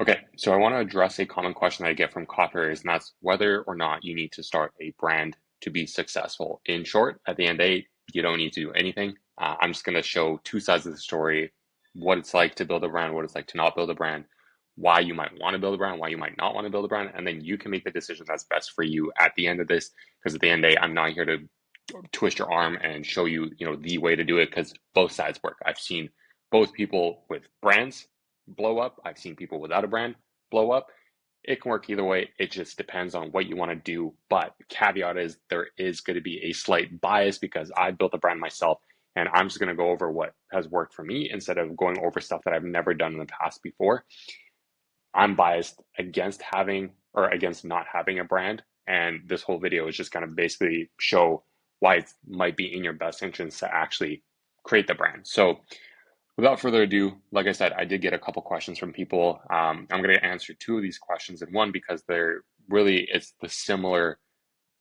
Okay, so I want to address a common question that I get from copywriters, and that's whether or not you need to start a brand to be successful. In short, at the end of the day, you don't need to do anything. I'm just going to show two sides of the story, what it's like to build a brand, what it's like to not build a brand, why you might want to build a brand, why you might not want to build a brand, and then you can make the decision that's best for you at the end of this. Because at the end of the day, I'm not here to twist your arm and show you, the way to do it because both sides work. I've seen both people with brands blow up. I've seen people without a brand blow up. It can work either way. It just depends on what you want to do. But the caveat is there is going to be a slight bias because I built a brand myself and I'm just going to go over what has worked for me instead of going over stuff that I've never done in the past before. I'm biased against having or against not having a brand. And this whole video is just going to basically show why it might be in your best interest to actually create the brand. So without further ado, like I said, I did get a couple questions from people. I'm going to answer two of these questions in one because it's the similar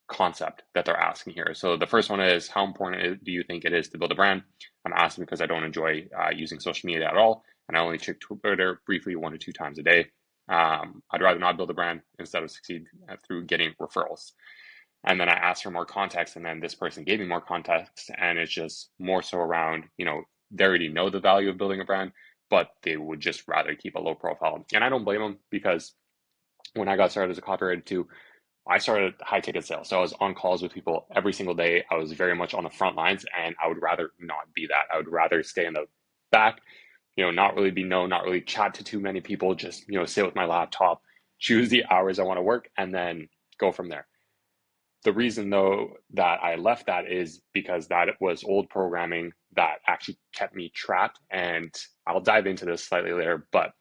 concept that they're asking here. So the first one is, how important do you think it is to build a brand? I'm asking because I don't enjoy using social media at all, and I only check Twitter briefly 1 to 2 times a day. I'd rather not build a brand instead of succeed through getting referrals. And then I asked for more context, and then this person gave me more context, and it's just more so around, they already know the value of building a brand, but they would just rather keep a low profile. And I don't blame them because when I got started as a copywriter too, I started high ticket sales. So I was on calls with people every single day. I was very much on the front lines, and I would rather not be that. I would rather stay in the back, not really be known, not really chat to too many people, just, sit with my laptop, choose the hours I want to work, and then go from there. The reason though that I left that is because that was old programming that actually kept me trapped. And I'll dive into this slightly later, but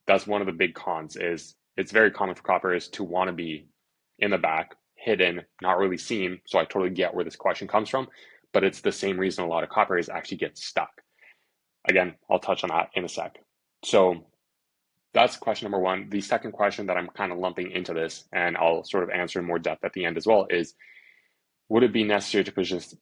that's one of the big cons is it's very common for copywriters to want to be in the back, hidden, not really seen. So I totally get where this question comes from, but it's the same reason a lot of copywriters actually get stuck. Again, I'll touch on that in a sec. So that's question number one. The second question that I'm kind of lumping into this, and I'll sort of answer in more depth at the end as well, is would it be necessary to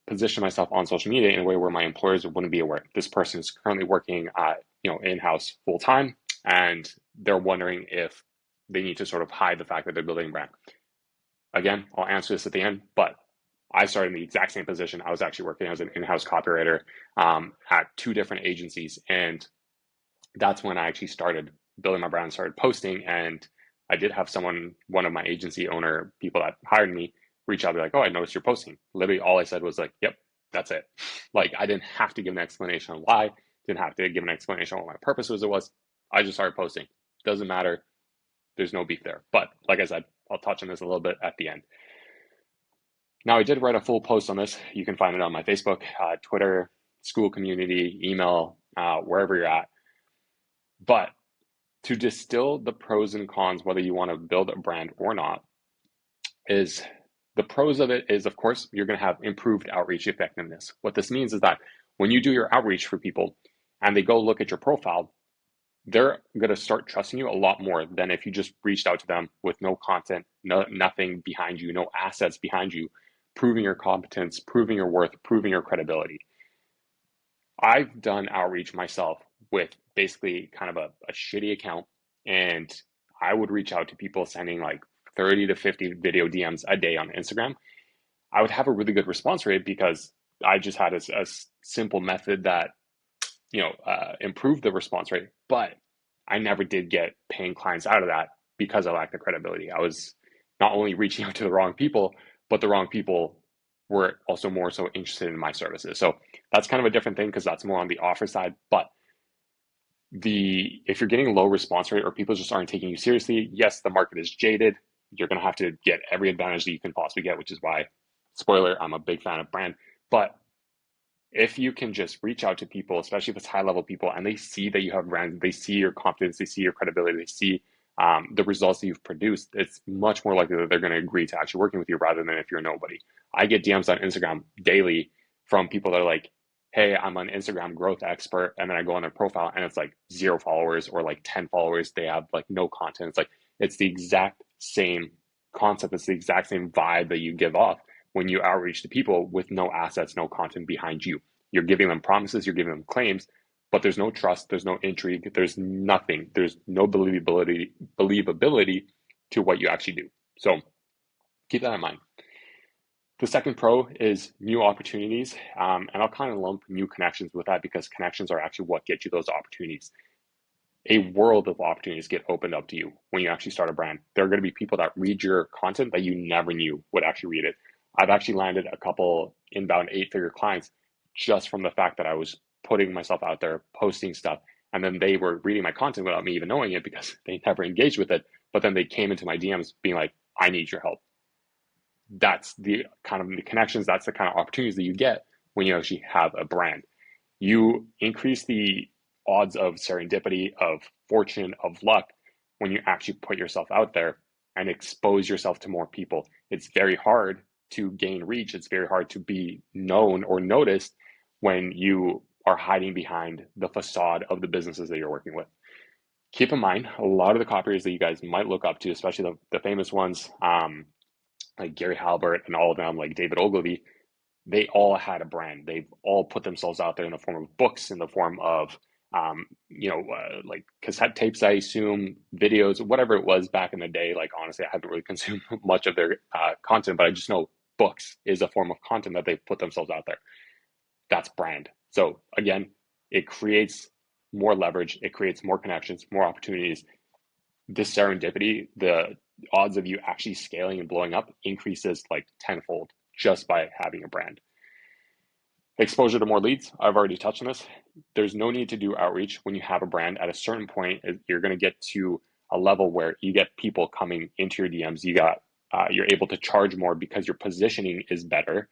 position myself on social media in a way where my employers wouldn't be aware? This person is currently working at, in-house full time, and they're wondering if they need to sort of hide the fact that they're building a brand. Again, I'll answer this at the end, but I started in the exact same position. I was actually working as an in-house copywriter at two different agencies, and that's when I actually started building my brand, started posting, and I did have one of my agency owner people that hired me, reach out and be like, "Oh, I noticed you're posting." Literally, all I said was like, "Yep, that's it." Like I didn't have to give an explanation on why, didn't have to give an explanation on what my purpose was. I just started posting. Doesn't matter. There's no beef there. But like I said, I'll touch on this a little bit at the end. Now, I did write a full post on this. You can find it on my Facebook, Twitter, school community, email, wherever you're at. But to distill the pros and cons, whether you want to build a brand or not, is the pros of it is, of course, you're going to have improved outreach effectiveness. What this means is that when you do your outreach for people and they go look at your profile, they're going to start trusting you a lot more than if you just reached out to them with no content, nothing behind you, no assets behind you, proving your competence, proving your worth, proving your credibility. I've done outreach myself with basically kind of a shitty account, and I would reach out to people sending like 30 to 50 video DMs a day on Instagram. I would have a really good response rate because I just had a simple method that improved the response rate, but I never did get paying clients out of that because I lacked the credibility. I was not only reaching out to the wrong people, but the wrong people were also more so interested in my services. So that's kind of a different thing because that's more on the offer side. But if you're getting low response rate or people just aren't taking you seriously, yes, the market is jaded. You're going to have to get every advantage that you can possibly get, which is why, spoiler, I'm a big fan of brand. But if you can just reach out to people, especially if it's high level people, and they see that you have brand, they see your confidence, they see your credibility, they see the results that you've produced, it's much more likely that they're going to agree to actually working with you rather than if you're nobody. I get DMs on Instagram daily from people that are like, "Hey, I'm an Instagram growth expert," and then I go on their profile and it's like 0 followers or like 10 followers. They have like no content. It's the exact same concept. It's the exact same vibe that you give off when you outreach to people with no assets, no content behind you. You're giving them promises, you're giving them claims, but there's no trust, there's no intrigue, there's nothing, there's no believability to what you actually do. So keep that in mind. The second pro is new opportunities, and I'll kind of lump new connections with that because connections are actually what get you those opportunities. A world of opportunities get opened up to you when you actually start a brand. There are going to be people that read your content that you never knew would actually read it. I've actually landed a couple inbound 8-figure clients just from the fact that I was putting myself out there, posting stuff, and then they were reading my content without me even knowing it because they never engaged with it. But then they came into my DMs being like, I need your help. That's the kind of the connections, that's the kind of opportunities that you get when you actually have a brand. You increase the odds of serendipity, of fortune, of luck when you actually put yourself out there and expose yourself to more people. It's very hard to gain reach. It's very hard to be known or noticed when you are hiding behind the facade of the businesses that you're working with. Keep in mind, a lot of the copywriters that you guys might look up to, especially the famous ones, like Gary Halbert and all of them, like David Ogilvy, they all had a brand. They've all put themselves out there in the form of books, in the form of, like cassette tapes, I assume, videos, whatever it was back in the day. Like, honestly, I haven't really consumed much of their content, but I just know books is a form of content that they've put themselves out there. That's brand. So again, it creates more leverage. It creates more connections, more opportunities. This serendipity, the odds of you actually scaling and blowing up increases like tenfold just by having a brand. Exposure to more leads. I've already touched on this. There's no need to do outreach when you have a brand. At a certain point, you're going to get to a level where you get people coming into your DMs. You're able to charge more because your positioning is better,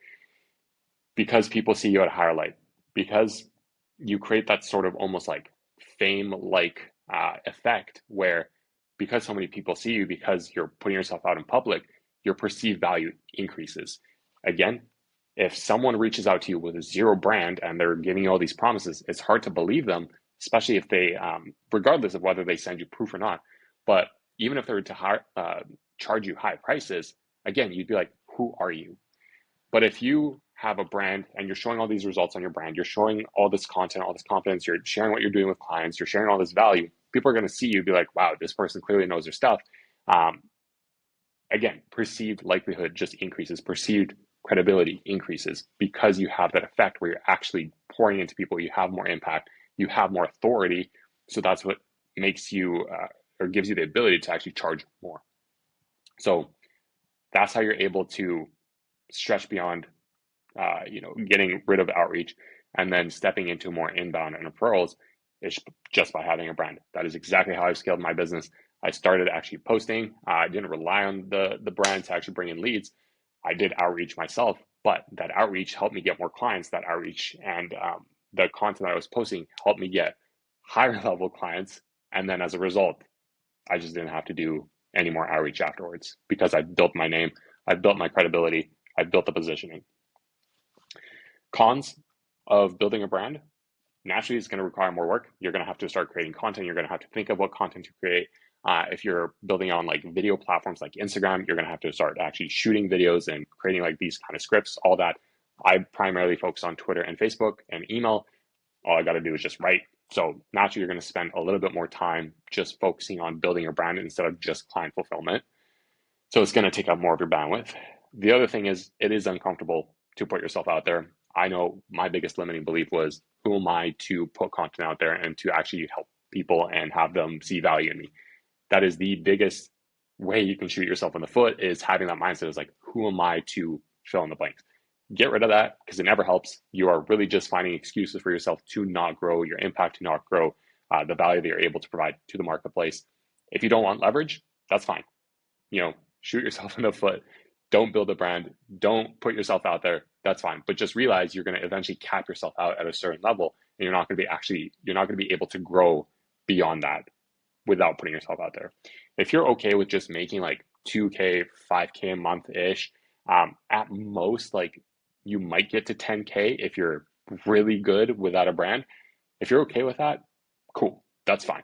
because people see you at a higher light, because you create that sort of almost like fame-like effect where because so many people see you, because you're putting yourself out in public, your perceived value increases. Again, if someone reaches out to you with a zero brand and they're giving you all these promises, it's hard to believe them, especially if they, regardless of whether they send you proof or not. But even if they were to charge you high prices, again, you'd be like, who are you? But if you have a brand and you're showing all these results on your brand, you're showing all this content, all this confidence, you're sharing what you're doing with clients, you're sharing all this value, people are going to see you, be like, wow, this person clearly knows their stuff. Again, perceived likelihood just increases, perceived credibility increases because you have that effect where you're actually pouring into people, you have more impact, you have more authority. So that's what makes you or gives you the ability to actually charge more. So that's how you're able to stretch beyond getting rid of outreach and then stepping into more inbound and referrals is just by having a brand. That is exactly how I've scaled my business. I started actually posting. I didn't rely on the brand to actually bring in leads. I did outreach myself, but that outreach helped me get more clients. That outreach and the content I was posting helped me get higher level clients. And then as a result, I just didn't have to do any more outreach afterwards because I built my name, I built my credibility, I built the positioning. Cons of building a brand: naturally, it's going to require more work. You're going to have to start creating content. You're going to have to think of what content to create. If you're building on like video platforms like Instagram, you're going to have to start actually shooting videos and creating like these kind of scripts, all that. I primarily focus on Twitter and Facebook and email. All I got to do is just write. So naturally, you're going to spend a little bit more time just focusing on building your brand instead of just client fulfillment. So it's going to take up more of your bandwidth. The other thing is, it is uncomfortable to put yourself out there. I know my biggest limiting belief was, who am I to put content out there and to actually help people and have them see value in me? That is the biggest way you can shoot yourself in the foot, is having that mindset is like, who am I to fill in the blanks? Get rid of that because it never helps. You are really just finding excuses for yourself to not grow your impact, to not grow the value that you're able to provide to the marketplace. If you don't want leverage, that's fine. Shoot yourself in the foot. Don't build a brand. Don't put yourself out there. That's fine. But just realize you're going to eventually cap yourself out at a certain level, and you're not going to be able to grow beyond that without putting yourself out there. If you're okay with just making like 2K, 5K a month ish, at most, like you might get to 10K if you're really good without a brand. If you're okay with that, cool. That's fine.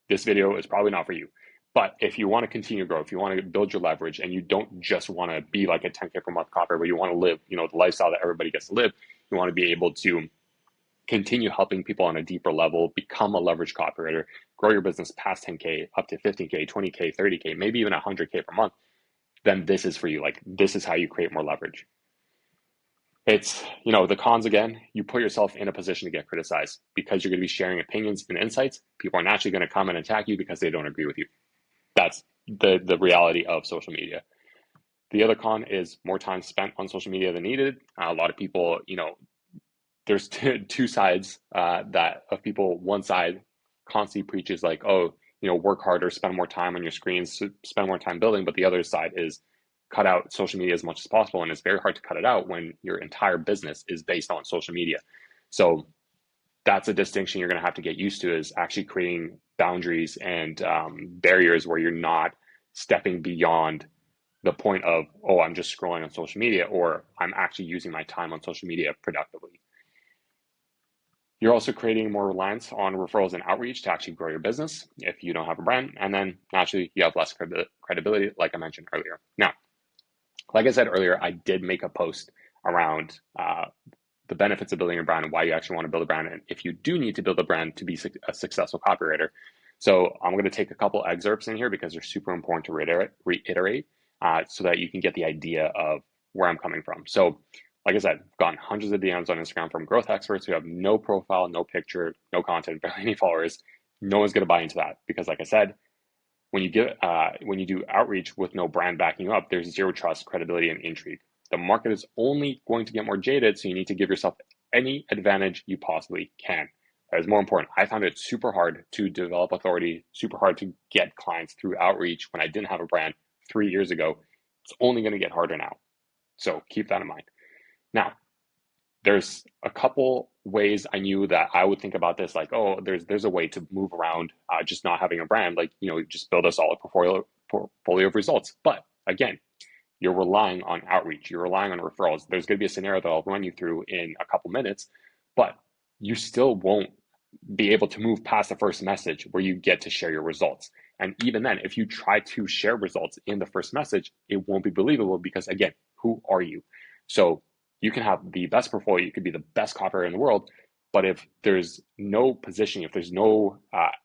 This video is probably not for you. But if you want to continue to grow, if you want to build your leverage and you don't just want to be like a 10K per month copywriter, but you want to live, the lifestyle that everybody gets to live, you want to be able to continue helping people on a deeper level, become a leverage copywriter, grow your business past 10K, up to 15K, 20K, 30K, maybe even 100K per month, then this is for you. Like, this is how you create more leverage. It's, the cons again, you put yourself in a position to get criticized because you're going to be sharing opinions and insights. People are naturally going to come and attack you because they don't agree with you. That's the reality of social media. The other con is more time spent on social media than needed. A lot of people, there's two sides that of people. One side constantly preaches like, oh, work harder, spend more time on your screens, spend more time building. But the other side is cut out social media as much as possible. And it's very hard to cut it out when your entire business is based on social media. So that's a distinction you're going to have to get used to, is actually creating boundaries and barriers where you're not stepping beyond the point of, oh, I'm just scrolling on social media, or I'm actually using my time on social media productively. You're also creating more reliance on referrals and outreach to actually grow your business if you don't have a brand. And then naturally, you have less credibility, like I mentioned earlier. Now, like I said earlier, I did make a post around the benefits of building a brand and why you actually want to build a brand, and if you do need to build a brand to be a successful copywriter. So I'm going to take a couple excerpts in here because they're super important to reiterate so that you can get the idea of where I'm coming from. So like I said, I've gotten hundreds of DMs on Instagram from growth experts who have no profile, no picture, no content, barely any followers. No one's going to buy into that because, like I said, when you do outreach with no brand backing you up, there's zero trust, credibility, and intrigue. The market is only going to get more jaded, so you need to give yourself any advantage you possibly can. That is more important. I found it super hard to develop authority, super hard to get clients through outreach when I didn't have a brand 3 years ago. It's only going to get harder now. So keep that in mind. Now, there's a couple ways I knew that I would think about this, like, oh, there's a way to move around just not having a brand, like, just build a solid portfolio of results. But again, you're relying on outreach, you're relying on referrals. There's going to be a scenario that I'll run you through in a couple minutes, but you still won't be able to move past the first message where you get to share your results. And even then, if you try to share results in the first message, it won't be believable because, again, who are you? So you can have the best portfolio, you could be the best copywriter in the world, but if there's no positioning, if there's no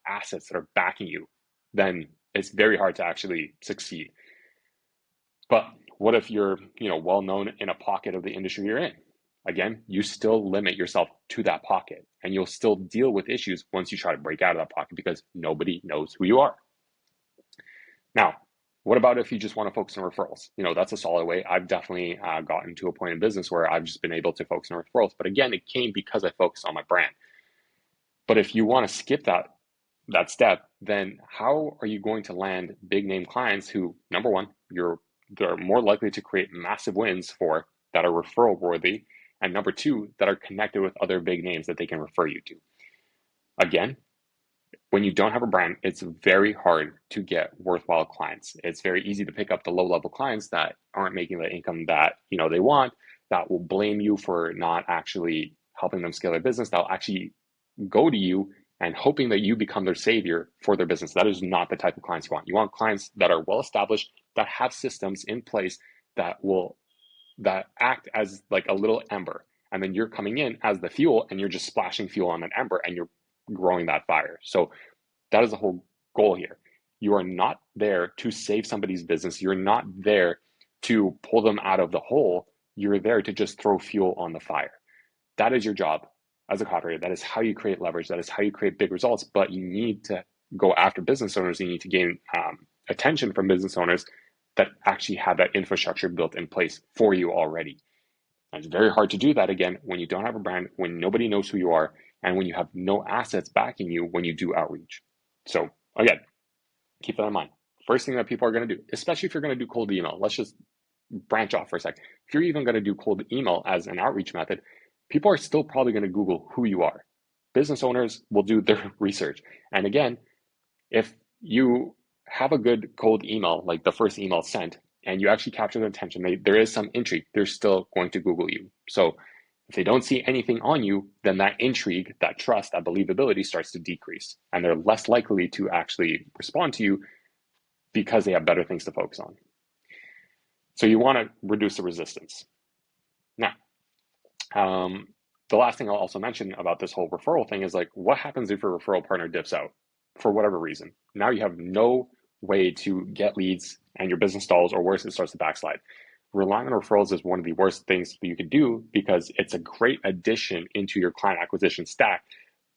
assets that are backing you, then it's very hard to actually succeed. But what if you're, well known in a pocket of the industry you're in? Again, you still limit yourself to that pocket, and you'll still deal with issues once you try to break out of that pocket because nobody knows who you are. Now, what about if you just want to focus on referrals? That's a solid way. I've definitely gotten to a point in business where I've just been able to focus on referrals. But again, it came because I focused on my brand. But if you want to skip that step, then how are you going to land big name clients who, number one, they're more likely to create massive wins for, that are referral worthy, and number two, that are connected with other big names that they can refer you to? Again, when you don't have a brand, it's very hard to get worthwhile clients. It's very easy to pick up the low-level clients that aren't making the income that they want, that will blame you for not actually helping them scale their business. That'll actually go to you and hoping that you become their savior for their business. That is not the type of clients you want. You want clients that are well-established, that have systems in place that act as like a little ember. And then you're coming in as the fuel and you're just splashing fuel on that ember and you're growing that fire. So that is the whole goal here. You are not there to save somebody's business. You're not there to pull them out of the hole. You're there to just throw fuel on the fire. That is your job as a copywriter. That is how you create leverage. That is how you create big results. But you need to go after business owners. You need to gain attention from business owners that actually have that infrastructure built in place for you already. And it's very hard to do that, again, when you don't have a brand, when nobody knows who you are, and when you have no assets backing you when you do outreach. So again, keep that in mind. First thing that people are going to do, especially if you're going to do cold email, let's just branch off for a sec. If you're even going to do cold email as an outreach method, people are still probably going to Google who you are. Business owners will do their research. And again, if you have a good cold email, like the first email sent, and you actually capture their attention, there is some intrigue, they're still going to Google you. So if they don't see anything on you, then that intrigue, that trust, that believability starts to decrease. And they're less likely to actually respond to you because they have better things to focus on. So you want to reduce the resistance. Now, the last thing I'll also mention about this whole referral thing is like, what happens if your referral partner dips out for whatever reason? Now you have no way to get leads and your business stalls, or worse, it starts to backslide. Relying on referrals is one of the worst things that you could do because it's a great addition into your client acquisition stack,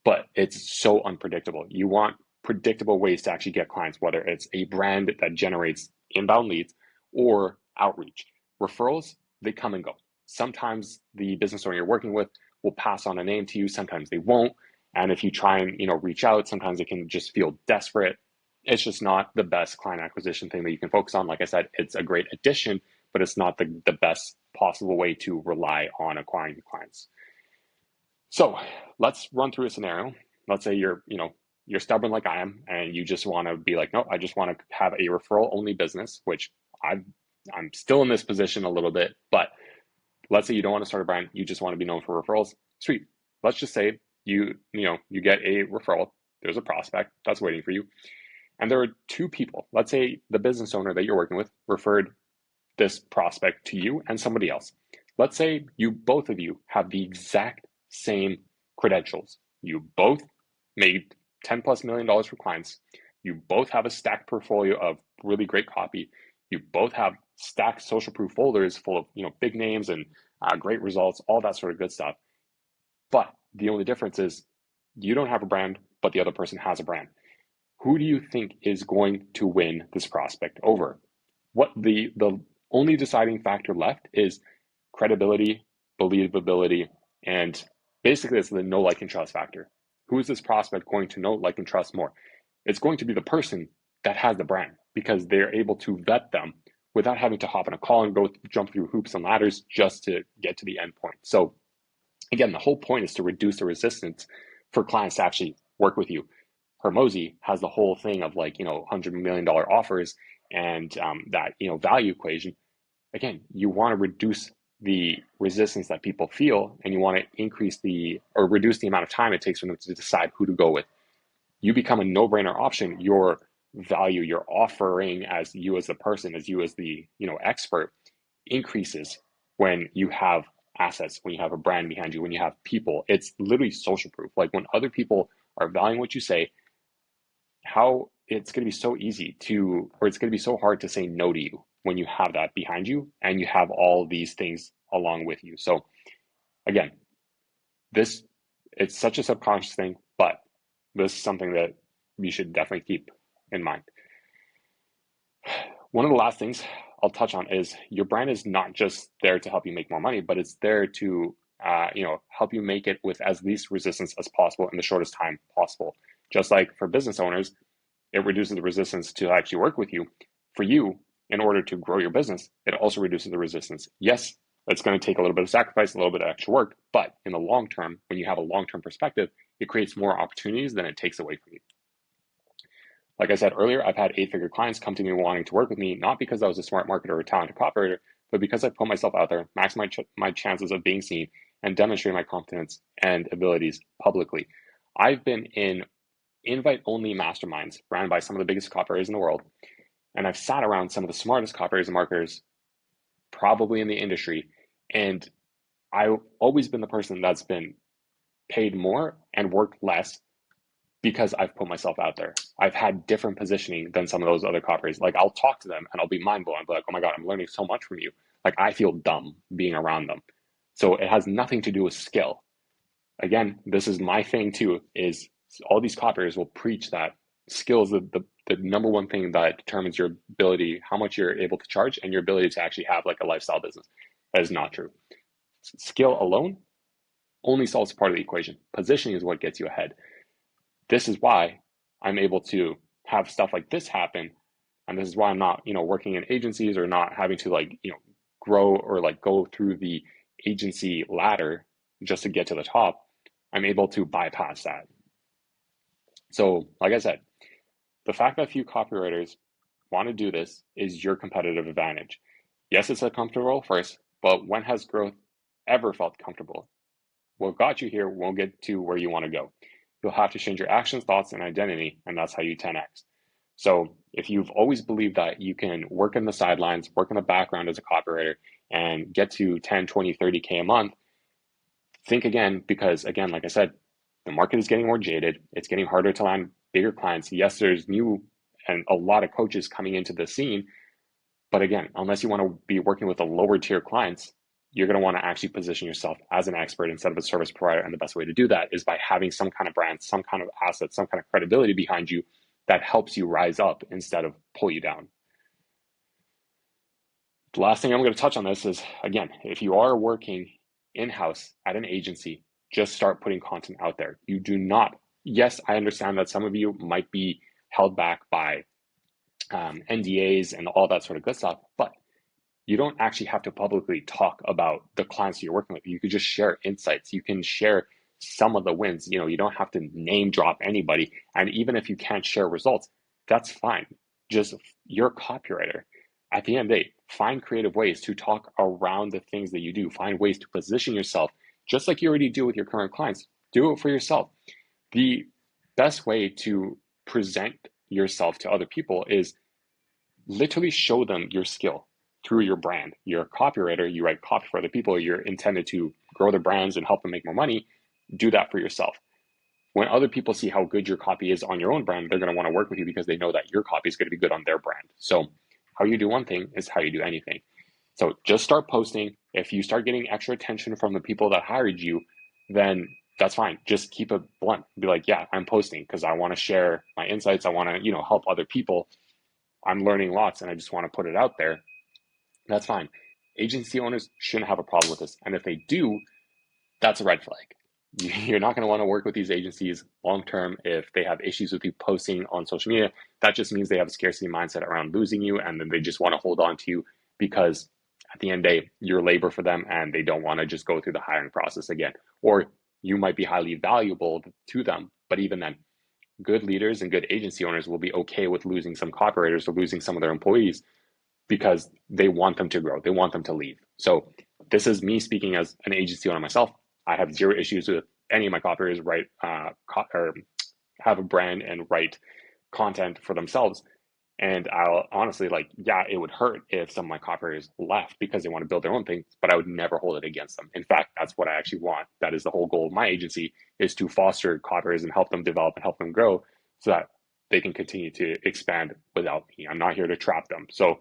but it's so unpredictable. You want predictable ways to actually get clients, whether it's a brand that generates inbound leads or outreach. Referrals, they come and go. Sometimes the business owner you're working with will pass on a name to you, sometimes they won't. And if you try and reach out, sometimes it can just feel desperate. It's just not the best client acquisition thing that you can focus on. Like I said, it's a great addition, but it's not the best possible way to rely on acquiring clients. So let's run through a scenario. Let's say you're stubborn like I am, and you just want to be like, no, I just want to have a referral only business, which I'm still in this position a little bit, but let's say you don't want to start a brand, you just want to be known for referrals. Sweet. Let's just say you get a referral. There's a prospect that's waiting for you. And there are two people. Let's say the business owner that you're working with referred this prospect to you and somebody else. Let's say both of you have the exact same credentials. You both made $10+ million for clients. You both have a stacked portfolio of really great copy. You both have stacked social proof folders full of big names and great results, all that sort of good stuff. But the only difference is you don't have a brand, but the other person has a brand. Who do you think is going to win this prospect over? What the only deciding factor left is credibility, believability, and basically it's the know, like, and trust factor. Who is this prospect going to know, like, and trust more? It's going to be the person that has the brand, because they're able to vet them without having to hop on a call and jump through hoops and ladders just to get to the end point. So again, the whole point is to reduce the resistance for clients to actually work with you. Hormozy has the whole thing of $100 million offers and that value equation. Again, you want to reduce the resistance that people feel, and you want to reduce the amount of time it takes for them to decide who to go with. You become a no-brainer option. Your value, your offering as you as the person, as you as the expert, increases when you have assets, when you have a brand behind you, when you have people. It's literally social proof. Like when other people are valuing what you say, how it's going to be so easy it's going to be so hard to say no to you when you have that behind you and you have all these things along with you. So again, it's such a subconscious thing, but this is something that you should definitely keep in mind. One of the last things I'll touch on is your brand is not just there to help you make more money, but it's there to help you make it with as least resistance as possible in the shortest time possible. Just like for business owners, it reduces the resistance to actually work with you. For you, in order to grow your business, it also reduces the resistance. Yes, it's going to take a little bit of sacrifice, a little bit of extra work, but in the long term, when you have a long-term perspective, it creates more opportunities than it takes away from you. Like I said earlier, I've had 8-figure clients come to me wanting to work with me, not because I was a smart marketer or a talented copywriter, but because I put myself out there, maximize my chances of being seen, and demonstrate my competence and abilities publicly. I've been in invite-only masterminds ran by some of the biggest copywriters in the world, and I've sat around some of the smartest copywriters and marketers probably in the industry, and I've always been the person that's been paid more and worked less because I've put myself out there. I've had different positioning than some of those other copywriters. Like I'll talk to them and I'll be mind blown. I'll be like, oh my God, I'm learning so much from you. Like I feel dumb being around them. So it has nothing to do with skill. Again, this is my thing too, is all these copywriters will preach that skill is the number one thing that determines your ability, how much you're able to charge, and your ability to actually have like a lifestyle business. That is not true. Skill alone only solves part of the equation. Positioning is what gets you ahead. This is why I'm able to have stuff like this happen. And this is why I'm not, working in agencies or not having to grow or go through the agency ladder just to get to the top. I'm able to bypass that. So like I said, the fact that few copywriters want to do this is your competitive advantage. Yes, it's uncomfortable first, but when has growth ever felt comfortable? What got you here won't get to where you want to go. You'll have to change your actions, thoughts, and identity, and that's how you 10x. So if you've always believed that you can work in the sidelines, work in the background as a copywriter, and get to 10, 20, 30K a month, think again, because again, like I said, the market is getting more jaded. It's getting harder to land bigger clients. Yes, there's new and a lot of coaches coming into the scene. But again, unless you want to be working with the lower tier clients, you're going to want to actually position yourself as an expert instead of a service provider. And the best way to do that is by having some kind of brand, some kind of asset, some kind of credibility behind you that helps you rise up instead of pull you down. The last thing I'm going to touch on this is, again, if you are working in-house at an agency, just start putting content out there. You do not, yes, I understand that some of you might be held back by NDAs and all that sort of good stuff, but you don't actually have to publicly talk about the clients you're working with. You could just share insights. You can share some of the wins. You don't have to name drop anybody. And even if you can't share results, that's fine. Just you're a copywriter. At the end of the day, find creative ways to talk around the things that you do. Find ways to position yourself, just like you already do with your current clients. Do it for yourself. The best way to present yourself to other people is literally show them your skill through your brand. You're a copywriter, you write copy for other people, you're intended to grow their brands and help them make more money. Do that for yourself. When other people see how good your copy is on your own brand, they're going to want to work with you because they know that your copy is going to be good on their brand. So how you do one thing is how you do anything. So just start posting. If you start getting extra attention from the people that hired you, then that's fine. Just keep it blunt. Be like, yeah, I'm posting because I want to share my insights. I want to, help other people. I'm learning lots and I just want to put it out there. That's fine. Agency owners shouldn't have a problem with this. And if they do, that's a red flag. You're not going to want to work with these agencies long term if they have issues with you posting on social media. That just means they have a scarcity mindset around losing you, and then they just want to hold on to you because at the end of the day, you're labor for them and they don't want to just go through the hiring process again. Or you might be highly valuable to them, but even then, good leaders and good agency owners will be okay with losing some copywriters or losing some of their employees because they want them to grow. They want them to leave. So this is me speaking as an agency owner myself. I have zero issues with any of my copywriters write or have a brand and write content for themselves. And I'll honestly it would hurt if some of my copywriters left because they want to build their own thing, but I would never hold it against them. In fact, that's what I actually want. That is the whole goal of my agency, is to foster copywriters and help them develop and help them grow so that they can continue to expand without me. I'm not here to trap them. So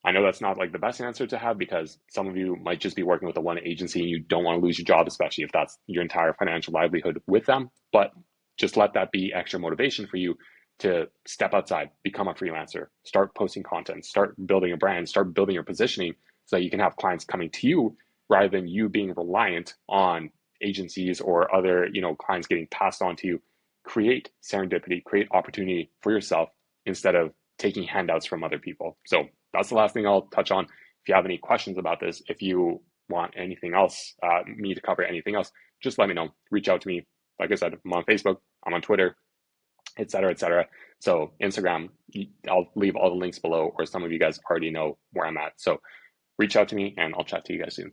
I know that's not the best answer to have because some of you might just be working with a one agency and you don't want to lose your job, especially if that's your entire financial livelihood with them. But just let that be extra motivation for you to step outside, become a freelancer, start posting content, start building a brand, start building your positioning so that you can have clients coming to you rather than you being reliant on agencies or other, clients getting passed on to you. Create serendipity, create opportunity for yourself instead of taking handouts from other people. So that's the last thing I'll touch on. If you have any questions about this, if you want anything else, me to cover anything else, just let me know. Reach out to me. Like I said, I'm on Facebook, I'm on Twitter, etc., etc. So Instagram, I'll leave all the links below, or some of you guys already know where I'm at. So reach out to me and I'll chat to you guys soon.